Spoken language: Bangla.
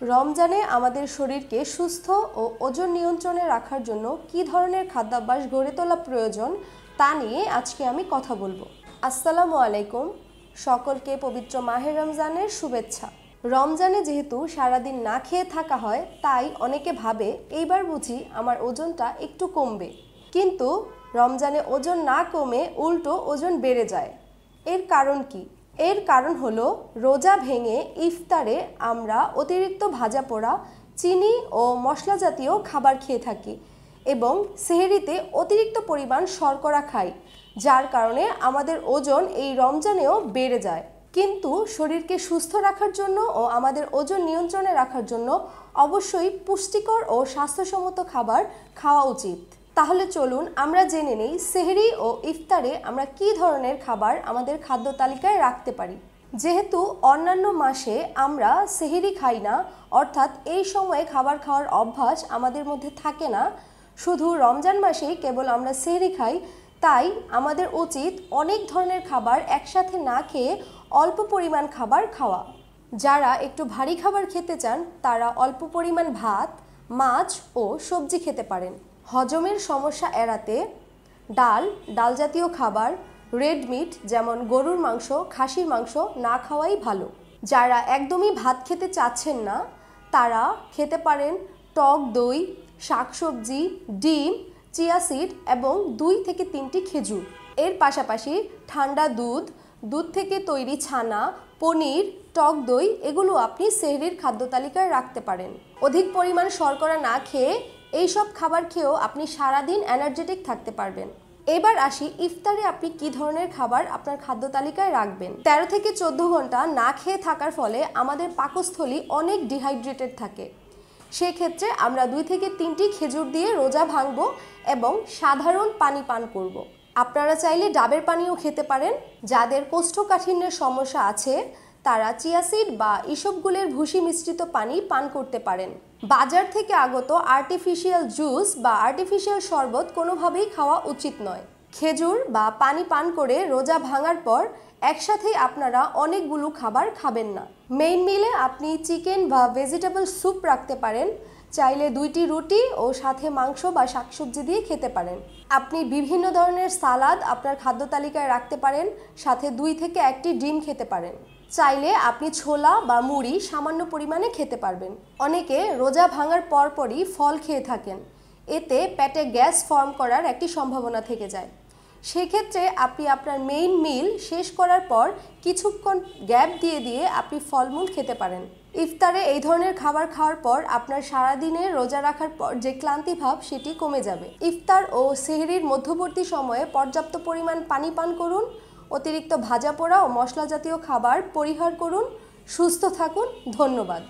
রমজানে আমাদের শরীরকে সুস্থ ও ওজন নিয়ন্ত্রণে রাখার জন্য কী ধরনের খাদ্যাভ্যাস গড়ে তোলা প্রয়োজন তা নিয়ে আজকে আমি কথা বলবো। আসসালামু আলাইকুম, সকলকে পবিত্র মাহে রমজানের শুভেচ্ছা। রমজানে যেহেতু সারাদিন না খেয়ে থাকা হয়, তাই অনেকে ভাবে এইবার বুঝি আমার ওজনটা একটু কমবে, কিন্তু রমজানে ওজন না কমে উল্টো ওজন বেড়ে যায়। এর কারণ কি? এর কারণ হলো রোজা ভেঙে ইফতারে আমরা অতিরিক্ত ভাজা পোড়া, চিনি ও মশলা জাতীয় খাবার খেয়ে থাকি এবং সেহরিতে অতিরিক্ত পরিমাণ শর্করা খাই, যার কারণে আমাদের ওজন এই রমজানেও বেড়ে যায়। কিন্তু শরীরকে সুস্থ রাখার জন্য ও আমাদের ওজন নিয়ন্ত্রণে রাখার জন্য অবশ্যই পুষ্টিকর ও স্বাস্থ্যসম্মত খাবার খাওয়া উচিত। তাহলে চলুন আমরা জেনে নেই সেহরি ও ইফতারে আমরা কী ধরনের খাবার আমাদের খাদ্য তালিকায় রাখতে পারি। যেহেতু অন্যান্য মাসে আমরা সেহরি খাই না, অর্থাৎ এই সময়ে খাবার খাওয়ার অভ্যাস আমাদের মধ্যে থাকে না, শুধু রমজান মাসেই কেবল আমরা সেহরি খাই, তাই আমাদের উচিত অনেক ধরনের খাবার একসাথে না খেয়ে অল্প পরিমাণ খাবার খাওয়া। যারা একটু ভারী খাবার খেতে চান তারা অল্প পরিমাণ ভাত, মাছ ও সবজি খেতে পারেন। হজমের সমস্যা এড়াতে ডাল জাতীয় খাবার, রেড মিট যেমন গরুর মাংস, খাসির মাংস না খাওয়াই ভালো। যারা একদমই ভাত খেতে চাচ্ছেন না তারা খেতে পারেন টক দই, শাকসবজি, ডিম, চিয়া সিড এবং 2 থেকে 3টি খেজুর। এর পাশাপাশি ঠান্ডা দুধ থেকে তৈরি ছানা, পনির, টক দই এগুলো আপনি সেহরির খাদ্য তালিকায় রাখতে পারেন। অধিক পরিমাণ শর্করা না খেয়ে এইসব খাবার খেয়েও আপনি সারাদিন এনার্জেটিক থাকতে পারবেন। এবার আসি ইফতারে আপনি কী ধরনের খাবার আপনার খাদ্য তালিকায় রাখবেন। 13 থেকে 14 ঘন্টা না খেয়ে থাকার ফলে আমাদের পাকস্থলী অনেক ডিহাইড্রেটেড থাকে। সেক্ষেত্রে আমরা 2 থেকে 3টি খেজুর দিয়ে রোজা ভাঙব এবং সাধারণ পানি পান করব। আপনারা চাইলে ডাবের পানিও খেতে পারেন। যাদের কোষ্ঠকাঠিন্যের সমস্যা আছে তারা চিয়া সিড বা ইসবগুলের ভুসি মিশ্রিত পানি পান করতে পারেন। বাজার থেকে আগত আর্টিফিশিয়াল জুস বা আর্টিফিশিয়াল শরবত কোনোভাবেই খাওয়া উচিত নয়। খেজুর বা পানি পান করে রোজা ভাঙার পর একসাথেই আপনারা অনেকগুলো খাবার খাবেন না। মেইন মিলে আপনি চিকেন বা ভেজিটেবল স্যুপ রাখতে পারেন। চাইলে 2টি রুটি ও সাথে মাংস বা শাকসবজি দিয়ে খেতে পারেন। আপনি বিভিন্ন ধরনের সালাদ আপনার খাদ্য তালিকায় রাখতে পারেন, সাথে 2 থেকে 1টি ডিম খেতে পারেন। চাইলে আপনি ছোলা বা মুড়ি সামান্য পরিমাণে খেতে পারবেন। অনেকে রোজা ভাঙার পরপরই ফল খেয়ে থাকেন, এতে পেটে গ্যাস ফর্ম করার একটি সম্ভাবনা থেকে যায়। সেক্ষেত্রে আপনি আপনার মেইন মিল শেষ করার পর কিছুক্ষণ গ্যাপ দিয়ে আপনি ফলমূল খেতে পারেন। ইফতারে এই ধরনের খাবার খাওয়ার পর আপনার সারাদিনে রোজা রাখার পর যে ক্লান্তি ভাব সেটি কমে যাবে। ইফতার ও সেহরির মধ্যবর্তী সময়ে পর্যাপ্ত পরিমাণ পানি পান করুন, অতিরিক্ত ভাজা পোড়া ও মশলা জাতীয় খাবার পরিহার করুন। সুস্থ থাকুন। ধন্যবাদ।